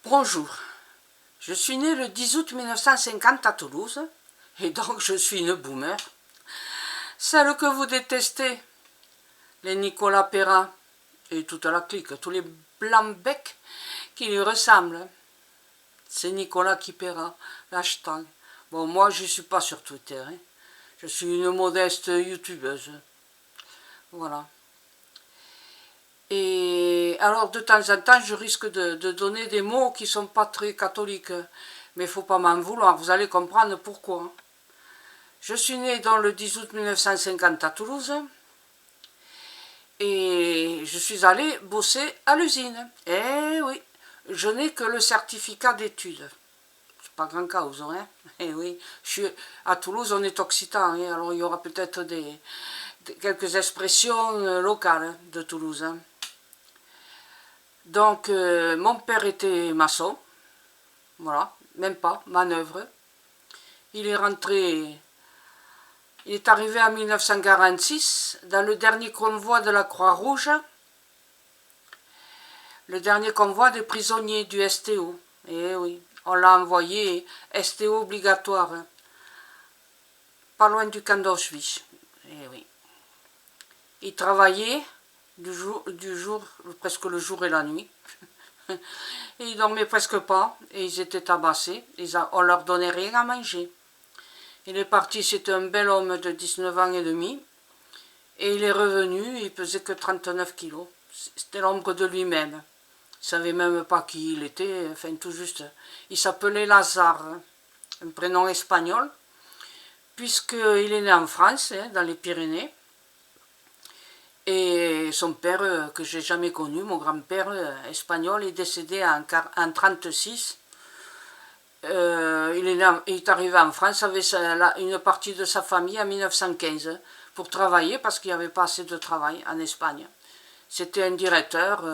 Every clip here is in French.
Bonjour, je suis née le 10 août 1950 à Toulouse, et donc je suis une boomer. Celle que vous détestez, les Nicolas Perrat et toute la clique, tous les blancs-becs qui lui ressemblent. C'est Nicolas qui paiera, l'hashtag. Bon, moi je ne suis pas sur Twitter, hein. Je suis une modeste youtubeuse. Voilà. Et alors de temps en temps, je risque de donner des mots qui ne sont pas très catholiques. Mais il ne faut pas m'en vouloir, vous allez comprendre pourquoi. Je suis née dans le 10 août 1950 à Toulouse. Et je suis allée bosser à l'usine. Eh oui, je n'ai que le certificat d'études. C'est pas grand cause, hein. Eh oui, à Toulouse, on est occitan, hein. Alors il y aura peut-être quelques expressions locales de Toulouse, hein. Donc, mon père était maçon, voilà, même pas, manœuvre. Il est arrivé en 1946 dans le dernier convoi de la Croix-Rouge, le dernier convoi des prisonniers du STO. Et oui, on l'a envoyé STO obligatoire, pas loin du camp d'Auschwitz. Et oui. Il travaillait presque le jour et la nuit. Et ils dormaient presque pas, et ils étaient tabassés, on leur donnait rien à manger. Il est parti, c'était un bel homme de 19 ans et demi, et il est revenu, il pesait que 39 kilos. C'était l'ombre de lui-même. Il ne savait même pas qui il était, enfin tout juste. Il s'appelait Lazare, un prénom espagnol, puisqu'il est né en France, hein, dans les Pyrénées. Et son père, que j'ai jamais connu, mon grand-père espagnol, est décédé en 1936. Il est arrivé en France avec une partie de sa famille en 1915 pour travailler parce qu'il n'y avait pas assez de travail en Espagne. C'était un directeur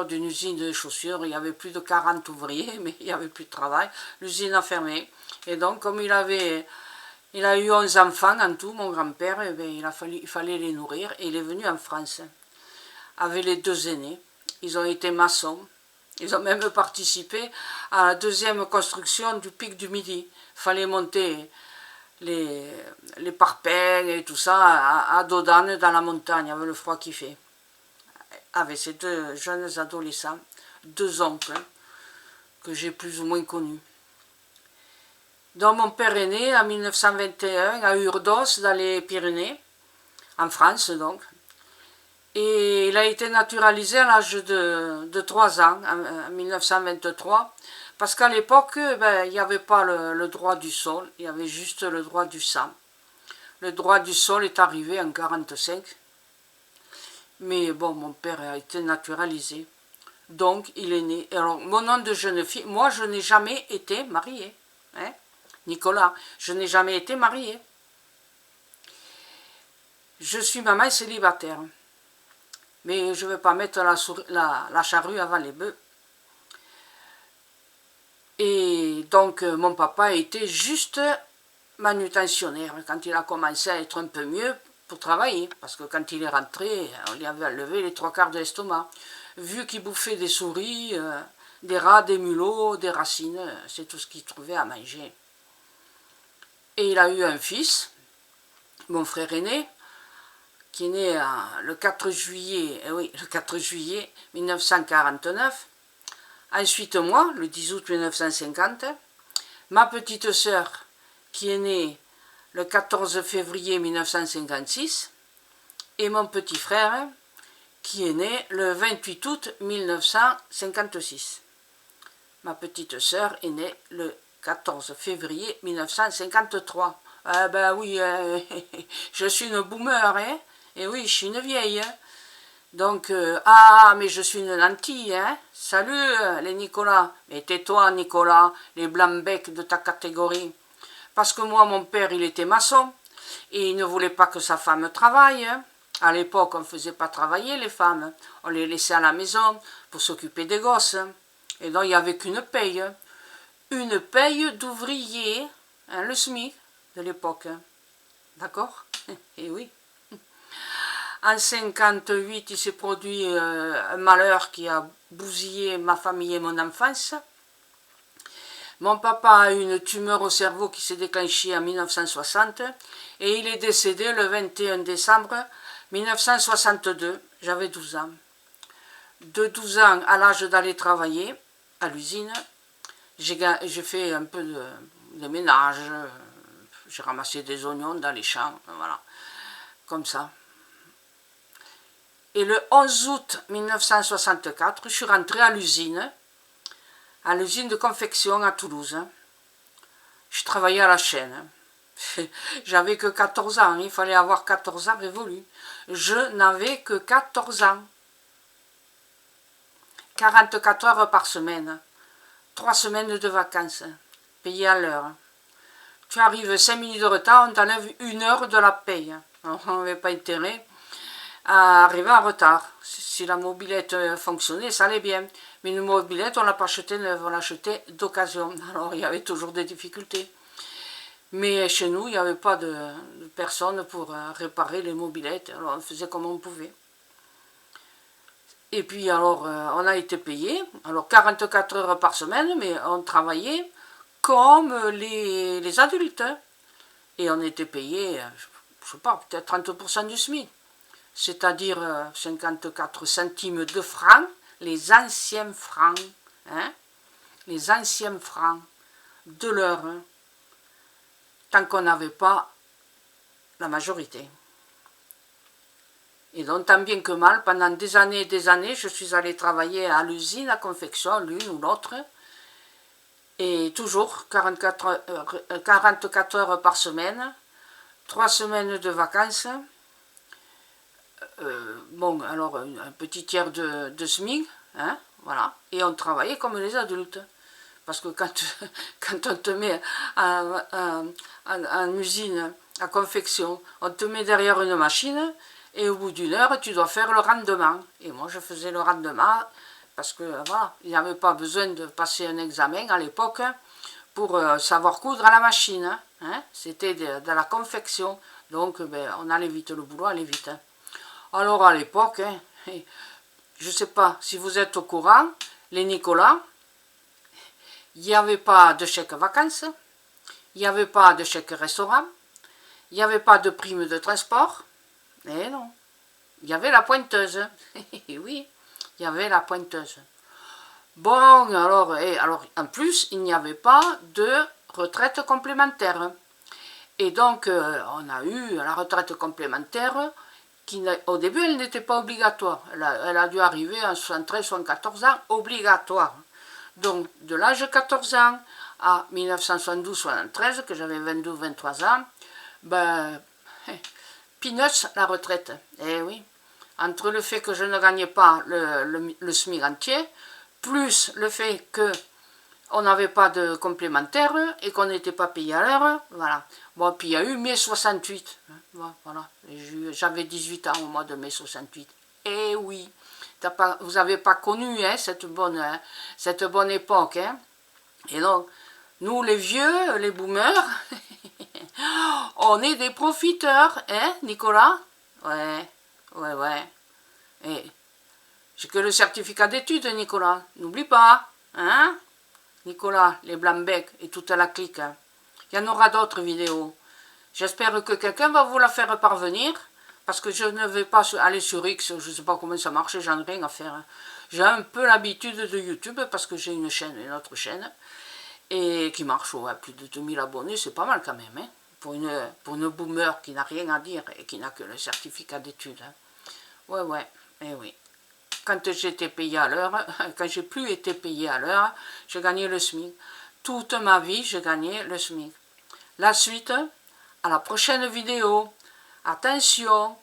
d'une usine de chaussures. Il y avait plus de 40 ouvriers, mais il n'y avait plus de travail. L'usine a fermé. Et donc, comme il a eu 11 enfants en tout, mon grand-père, eh bien, il fallait les nourrir. Et il est venu en France avec les deux aînés. Ils ont été maçons. Ils ont même participé à la deuxième construction du pic du Midi. Il fallait monter les parpaings et tout ça à Dodane dans la montagne, avec le froid qu'il fait. Avec ces deux jeunes adolescents, deux oncles, que j'ai plus ou moins connus. Donc mon père est né en 1921 à Urdos, dans les Pyrénées, en France donc. Et il a été naturalisé à l'âge de 3 ans, en 1923, parce qu'à l'époque, il n'y avait pas le droit du sol, il y avait juste le droit du sang. Le droit du sol est arrivé en 1945, mais bon, mon père a été naturalisé, donc il est né. Alors, mon nom de jeune fille, moi je n'ai jamais été mariée, hein, Nicolas, je n'ai jamais été mariée. Je suis maman célibataire. Mais je ne vais pas mettre la charrue avant les bœufs. Et donc, mon papa était juste manutentionnaire quand il a commencé à être un peu mieux pour travailler. Parce que quand il est rentré, on lui avait enlevé les 3/4 de l'estomac. Vu qu'il bouffait des souris, des rats, des mulots, des racines, c'est tout ce qu'il trouvait à manger. Et il a eu un fils, mon frère aîné, qui est né le 4 juillet, le 4 juillet 1949. Ensuite moi, le 10 août 1950. Ma petite sœur, qui est née le 14 février 1956. Et mon petit frère, qui est né le 28 août 1956. Ma petite sœur est née le 14 février 1953. Ah ben oui, je suis une boomer, hein. Et oui, je suis une vieille, hein. Donc, mais je suis une lentille, hein. Salut, les Nicolas. Mais tais-toi, Nicolas, les blancs-becs de ta catégorie. Parce que moi, mon père, il était maçon. Et il ne voulait pas que sa femme travaille, hein. À l'époque, on ne faisait pas travailler les femmes. On les laissait à la maison pour s'occuper des gosses. Et donc, il n'y avait qu'une paye. Une paye d'ouvrier, hein, le SMIC de l'époque. D'accord? Et oui. En 1958, il s'est produit un malheur qui a bousillé ma famille et mon enfance. Mon papa a eu une tumeur au cerveau qui s'est déclenchée en 1960 et il est décédé le 21 décembre 1962. J'avais 12 ans. De 12 ans à l'âge d'aller travailler à l'usine, j'ai fait un peu de ménage, j'ai ramassé des oignons dans les champs, voilà, comme ça. Et le 11 août 1964, je suis rentrée à l'usine de confection à Toulouse. Je travaillais à la chaîne. J'avais que 14 ans, il fallait avoir 14 ans révolus. Je n'avais que 14 ans. 44 heures par semaine. 3 semaines de vacances, payées à l'heure. Tu arrives 5 minutes de retard, on t'enlève 1 heure de la paye. On n'avait pas intérêt à arriver en retard. Si la mobilette fonctionnait, ça allait bien. Mais une mobilette, on ne l'a pas achetée neuve, on l'a achetée d'occasion. Alors il y avait toujours des difficultés. Mais chez nous, il n'y avait pas de personne pour réparer les mobilettes. Alors on faisait comme on pouvait. Et puis alors, on a été payé. Alors 44 heures par semaine, mais on travaillait comme les adultes. Et on était payé, je ne sais pas, peut-être 30% du SMIC. C'est-à-dire 54 centimes de francs, les anciens francs, hein, les anciens francs de l'heure, hein, tant qu'on n'avait pas la majorité. Et donc, tant bien que mal, pendant des années, je suis allée travailler à l'usine à confection, l'une ou l'autre, et toujours 44 heures par semaine, 3 semaines de vacances. Bon, alors un petit tiers de SMIC, hein, voilà, et on travaillait comme les adultes. Parce que quand on te met en usine à confection, on te met derrière une machine, et au bout d'1 heure, tu dois faire le rendement. Et moi, je faisais le rendement, parce que voilà, il n'y avait pas besoin de passer un examen à l'époque pour savoir coudre à la machine. Hein, c'était de la confection, donc ben, on allait vite, le boulot allait vite. Alors à l'époque, hein, je ne sais pas si vous êtes au courant, les Nicolas, il n'y avait pas de chèque vacances, il n'y avait pas de chèque restaurant, il n'y avait pas de prime de transport, et non, il y avait la pointeuse, oui, il y avait la pointeuse. Bon, alors en plus, il n'y avait pas de retraite complémentaire. Et donc, on a eu la retraite complémentaire, qui au début, elle n'était pas obligatoire. Elle a dû arriver en 73, 74 ans, obligatoire. Donc, de l'âge de 14 ans à 1972-73, que j'avais 22 23 ans, ben, peanuts la retraite. Eh oui, entre le fait que je ne gagnais pas le SMIC entier, plus le fait qu'on n'avait pas de complémentaire et qu'on n'était pas payé à l'heure, voilà. Bon, puis il y a eu mai 68, voilà. J'avais 18 ans au mois de mai 68. Eh oui, vous n'avez pas connu hein, cette bonne époque. Hein. Et donc, nous les vieux, les boomers, on est des profiteurs, hein, Nicolas? Ouais. Et j'ai que le certificat d'études, Nicolas. N'oublie pas, hein? Nicolas, les Blancs-Bec et toute la clique. Hein. Il y en aura d'autres vidéos. J'espère que quelqu'un va vous la faire parvenir. Parce que je ne vais pas aller sur X, je ne sais pas comment ça marche, j'en ai rien à faire. Hein. J'ai un peu l'habitude de YouTube parce que j'ai une autre chaîne, et qui marche à plus de 2000 abonnés, c'est pas mal quand même, hein, pour une boomer qui n'a rien à dire et qui n'a que le certificat d'études. Hein. Ouais, eh oui. Quand j'étais payé à l'heure, quand j'ai plus été payé à l'heure, j'ai gagné le SMIC. Toute ma vie, j'ai gagné le SMIC. La suite, à la prochaine vidéo. Attention,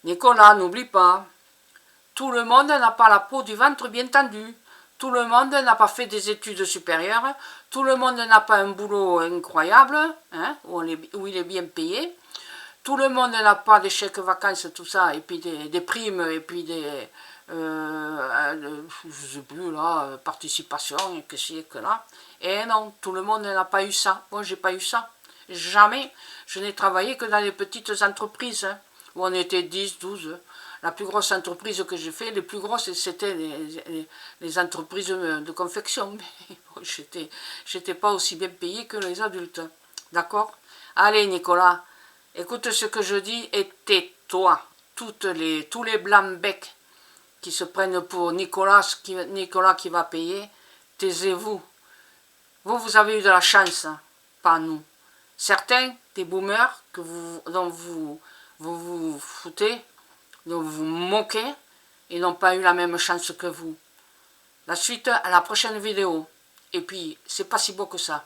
Nicolas, n'oublie pas, tout le monde n'a pas la peau du ventre bien tendue, tout le monde n'a pas fait des études supérieures, tout le monde n'a pas un boulot incroyable, hein, où il est bien payé, tout le monde n'a pas des chèques vacances, tout ça, et puis des primes, et puis des, je sais plus là, participation, et que ci et que là, et non, tout le monde n'a pas eu ça, moi j'ai pas eu ça. Jamais. Je n'ai travaillé que dans les petites entreprises, hein, où on était 10, 12. la plus grosse entreprise que j'ai fait, les plus grosses, c'était les entreprises de confection. Mais bon, j'étais pas aussi bien payé que les adultes. D'accord? Allez, Nicolas, écoute ce que je dis et tais-toi. Tous les blancs-becs qui se prennent pour Nicolas qui va payer, taisez-vous. Vous avez eu de la chance, pas nous. Certains, des boomers, dont vous foutez, dont vous moquez, ils n'ont pas eu la même chance que vous. La suite à la prochaine vidéo. Et puis, c'est pas si beau que ça.